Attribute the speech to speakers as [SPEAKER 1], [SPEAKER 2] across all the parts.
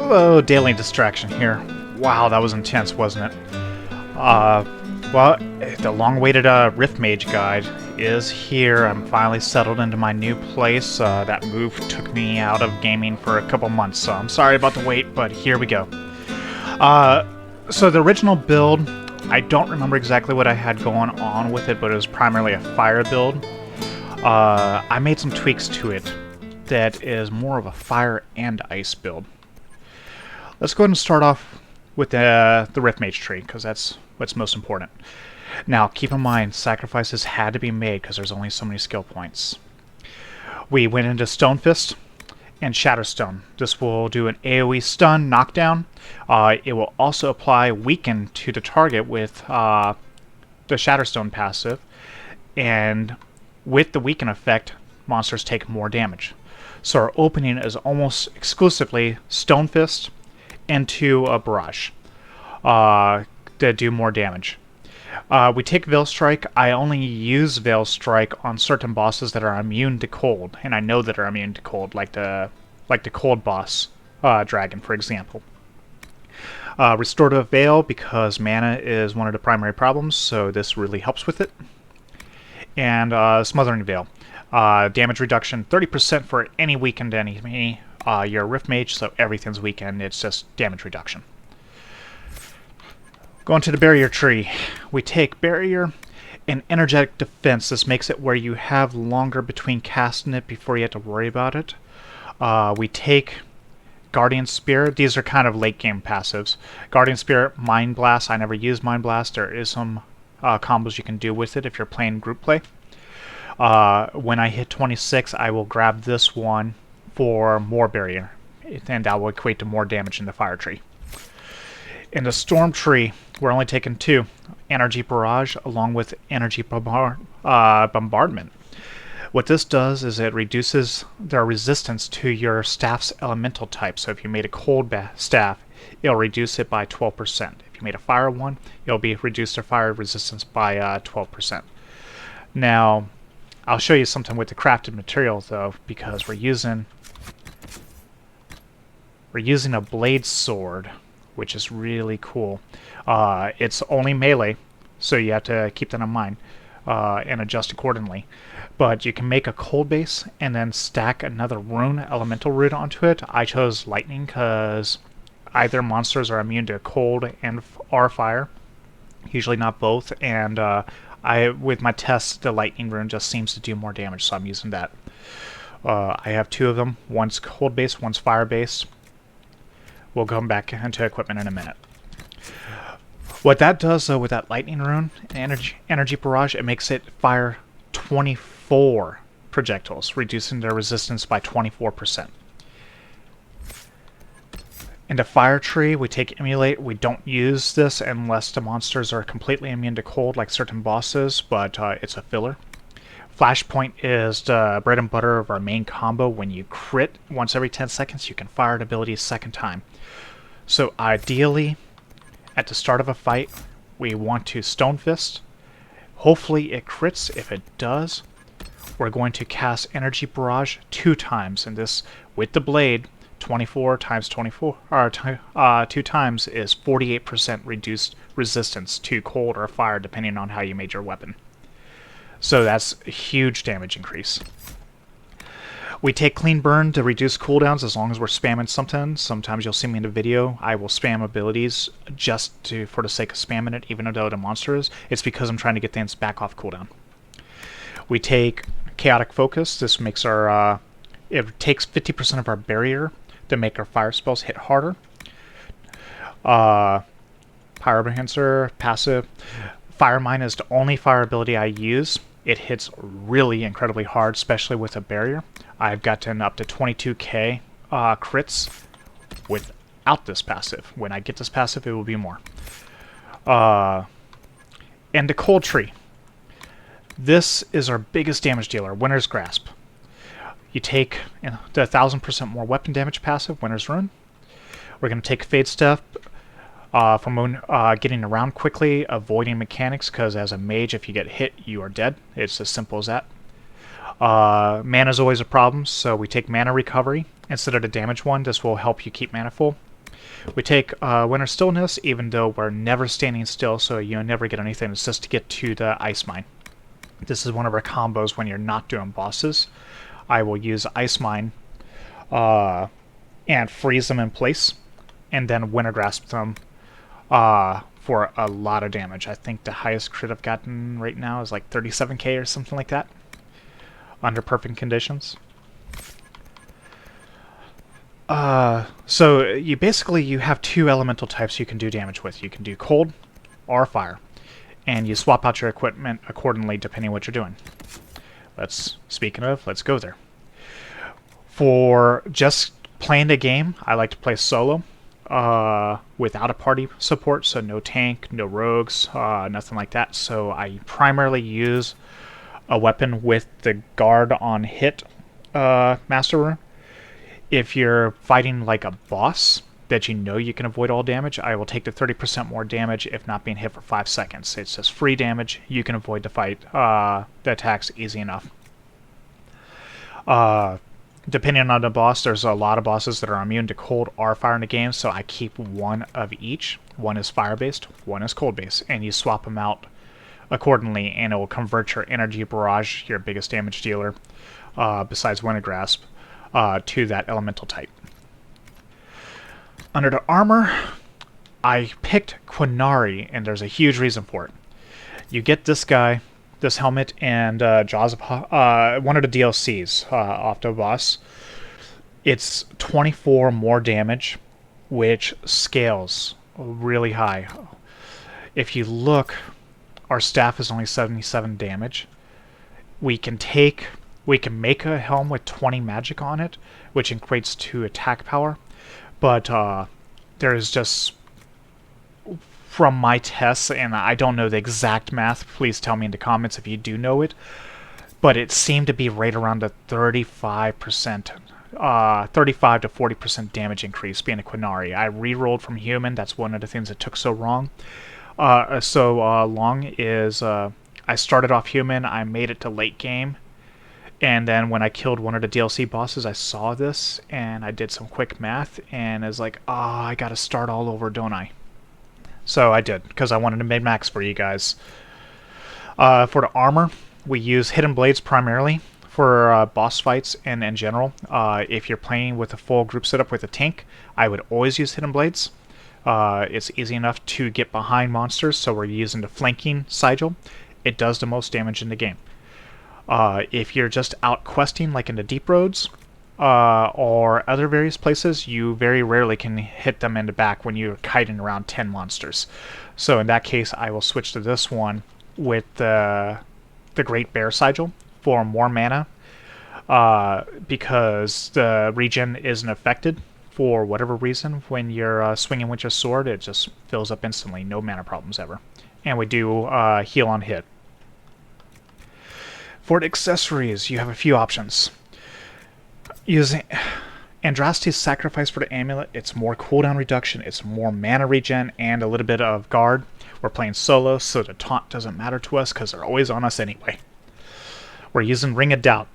[SPEAKER 1] Hello, daily distraction here. Wow, that was intense, wasn't it? Well, the long-awaited Rift Mage guide is here. I'm finally settled into my new place. That move took me out of gaming for a couple months, so I'm sorry about the wait, but here we go. So the original build, I don't remember exactly what I had going on with it, but it was primarily a fire build. I made some tweaks to it that is more of a fire and ice build. Let's go ahead and start off with the Rift Mage tree, because that's what's most important. Now, keep in mind, sacrifices had to be made because there's only so many skill points. We went into Stonefist and Shatterstone. This will do an AoE stun knockdown. It will also apply Weaken to the target with the Shatterstone passive, and with the Weaken effect, monsters take more damage. So our opening is almost exclusively Stonefist into a Barrage that do more damage. We take Veil Strike. I only use Veil Strike on certain bosses that are immune to cold, and I know that are immune to cold, like the cold boss dragon, for example. Restorative Veil, because mana is one of the primary problems, so this really helps with it. And Smothering Veil. Damage reduction 30% for any weakened enemy. You're a Rift Mage, so everything's weakened. It's just damage reduction. Going to the Barrier tree. We take Barrier and Energetic Defense. This makes it where you have longer between casting it before you have to worry about it. We take Guardian Spirit. These are kind of late game passives. Guardian Spirit, Mind Blast. I never use Mind Blast. There is some combos you can do with it if you're playing group play. When I hit 26, I will grab this one for more Barrier, and that will equate to more damage in the Fire tree. In the Storm tree, we're only taking 2. Energy Barrage along with Energy Bombardment. What this does is it reduces their resistance to your staff's elemental type. So if you made a cold staff, it'll reduce it by 12%. If you made a fire one, it'll be reduced their fire resistance by 12%. Now, I'll show you something with the crafted material though, because we're using a blade sword, which is really cool. It's only melee, so you have to keep that in mind and adjust accordingly. But you can make a cold base and then stack another rune, elemental rune, onto it. I chose lightning because either monsters are immune to cold and or fire, usually not both, and with my tests, the lightning rune just seems to do more damage, so I'm using that. I have 2 of them. One's cold base, one's fire base. We'll come back into equipment in a minute. What that does, though, with that lightning rune and energy barrage, it makes it fire 24 projectiles, reducing their resistance by 24%. In the Fire tree, we take Emulate. We don't use this unless the monsters are completely immune to cold, like certain bosses, but it's a filler. Flashpoint is the bread and butter of our main combo. When you crit once every 10 seconds, you can fire an ability a second time. So ideally, at the start of a fight, we want to Stonefist. Hopefully it crits. If it does, we're going to cast Energy Barrage 2 times, and this with the blade. 24 times 24, or 2 times is 48% reduced resistance to cold or fire, depending on how you made your weapon. So that's a huge damage increase. We take Clean Burn to reduce cooldowns as long as we're spamming something. Sometimes you'll see me in the video, I will spam abilities just for the sake of spamming it, even though the monster is. It's because I'm trying to get things back off cooldown. We take Chaotic Focus. This makes our... it takes 50% of our barrier to make our fire spells hit harder. Pyromancer, passive. Fire Mine is the only fire ability I use. It hits really incredibly hard, especially with a barrier. I've gotten up to 22k crits without this passive. When I get this passive, it will be more. And the Cold Tree. This is our biggest damage dealer, Winter's Grasp. You take the 1000% more weapon damage passive, Winter's Rune. We're going to take Fade Step from getting around quickly, avoiding mechanics, because as a mage, if you get hit, you are dead. It's as simple as that. Mana is always a problem, so we take Mana Recovery instead of the damage one. This will help you keep mana full. We take Winter Stillness, even though we're never standing still, so you never get anything. It's just to get to the Ice Mine. This is one of our combos when you're not doing bosses. I will use Ice Mine and freeze them in place, and then Winter Grasp them for a lot of damage. I think the highest crit I've gotten right now is like 37k or something like that, under perfect conditions. So you have two elemental types you can do damage with. You can do cold or fire, and you swap out your equipment accordingly depending on what you're doing. Speaking of, let's go there. For just playing the game, I like to play solo without a party support, so no tank, no rogues, nothing like that. So I primarily use a weapon with the guard on hit master rune. If you're fighting like a boss that you know you can avoid all damage, I will take the 30% more damage if not being hit for 5 seconds. It's just free damage. You can avoid the fight, the attacks easy enough. Depending on the boss, there's a lot of bosses that are immune to cold or fire in the game, so I keep one of each. One is fire-based, one is cold-based, and you swap them out accordingly, and it will convert your energy barrage, your biggest damage dealer, besides Winter Grasp, to that elemental type. Under the armor, I picked Quinari, and there's a huge reason for it. You get this guy, this helmet, and Jaws of one of the DLCs off the boss. It's 24 more damage, which scales really high. If you look, our staff is only 77 damage. We can make a helm with 20 magic on it, which equates to attack power, but there is just, from my tests, and I don't know the exact math, please tell me in the comments if you do know it, but it seemed to be right around the 35 to 40% damage increase being a Quinari. I re-rolled from human. That's one of the things that took so long. I started off human, I made it to late game, and then when I killed one of the DLC bosses, I saw this, and I did some quick math, and I was like, I gotta start all over, don't I? So I did, because I wanted to make max for you guys. For the armor, we use Hidden Blades primarily for boss fights and in general. If you're playing with a full group setup with a tank, I would always use Hidden Blades. It's easy enough to get behind monsters, so we're using the flanking sigil. It does the most damage in the game. If you're just out questing, like in the deep roads, or other various places, you very rarely can hit them in the back when you're kiting around 10 monsters. So in that case, I will switch to this one with the Great Bear Sigil for more mana, because the regen isn't affected for whatever reason. When you're swinging with your sword, it just fills up instantly, no mana problems ever. And we do heal on hit. For the accessories, you have a few options. Using Andraste's Sacrifice for the amulet, it's more cooldown reduction, it's more mana regen, and a little bit of guard. We're playing solo, so the taunt doesn't matter to us because they're always on us anyway. We're using Ring of Doubt.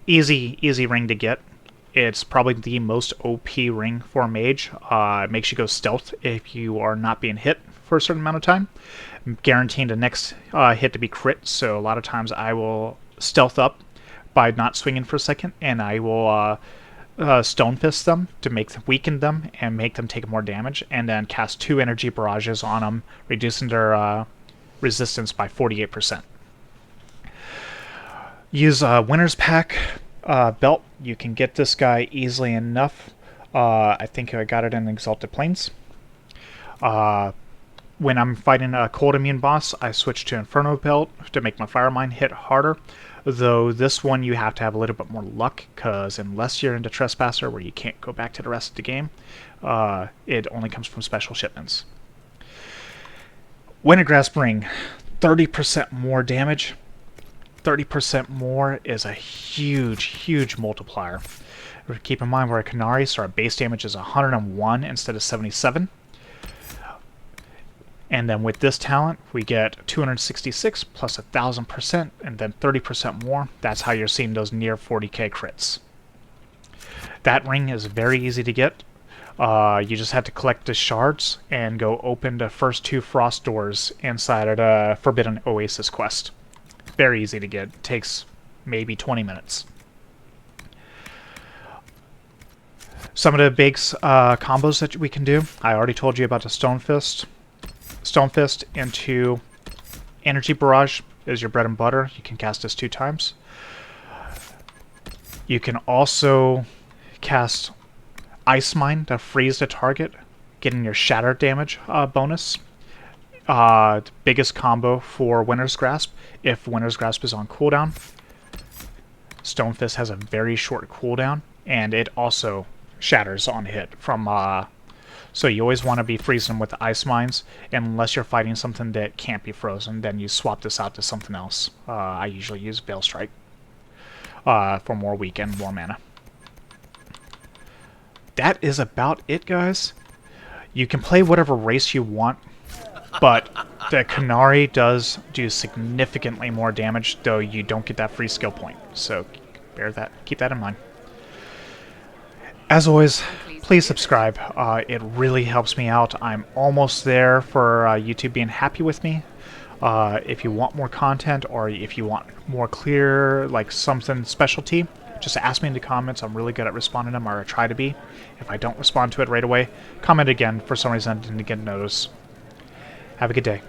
[SPEAKER 1] Easy ring to get. It's probably the most OP ring for a mage. It makes you go stealth if you are not being hit for a certain amount of time, guaranteeing the next hit to be crit. So a lot of times I will stealth up by not swinging for a second, and I will Stone Fist them to weaken them and make them take more damage, and then cast 2 energy barrages on them, reducing their resistance by 48%. Use Winter's Pack belt. You can get this guy easily enough. I think I got it in Exalted Plains. When I'm fighting a cold immune boss, I switch to Inferno Belt to make my Fire Mine hit harder. Though this one you have to have a little bit more luck, because unless you're into Trespasser where you can't go back to the rest of the game, it only comes from special shipments. Wintergrasp Ring, 30% more damage. 30% more is a huge multiplier. Keep in mind we're a Canary, so our base damage is 101 instead of 77. And then with this talent, we get 266 plus 1,000%, and then 30% more. That's how you're seeing those near 40k crits. That ring is very easy to get. You just have to collect the shards and go open the first 2 frost doors inside of the Forbidden Oasis quest. Very easy to get. It takes maybe 20 minutes. Some of the big combos that we can do, I already told you about the Stone Fist. Stone Fist into Energy Barrage is your bread and butter. You can cast this 2 times. You can also cast Ice Mine to freeze the target, getting your shatter damage bonus. The biggest combo for Winter's Grasp, if Winter's Grasp is on cooldown. Stone Fist has a very short cooldown, and it also shatters on hit from so you always want to be freezing with Ice Mines unless you're fighting something that can't be frozen. Then you swap this out to something else. I usually use Veil Strike for more weak and more mana. That is about it, guys. You can play whatever race you want, but the Canary does do significantly more damage, though you don't get that free skill point. So keep that in mind. As always, please subscribe. It really helps me out. I'm almost there for YouTube being happy with me. If you want more content, or if you want more clear, like something specialty, just ask me in the comments. I'm really good at responding to them, or I try to be. If I don't respond to it right away, comment again. For some reason I didn't get notice. Have a good day.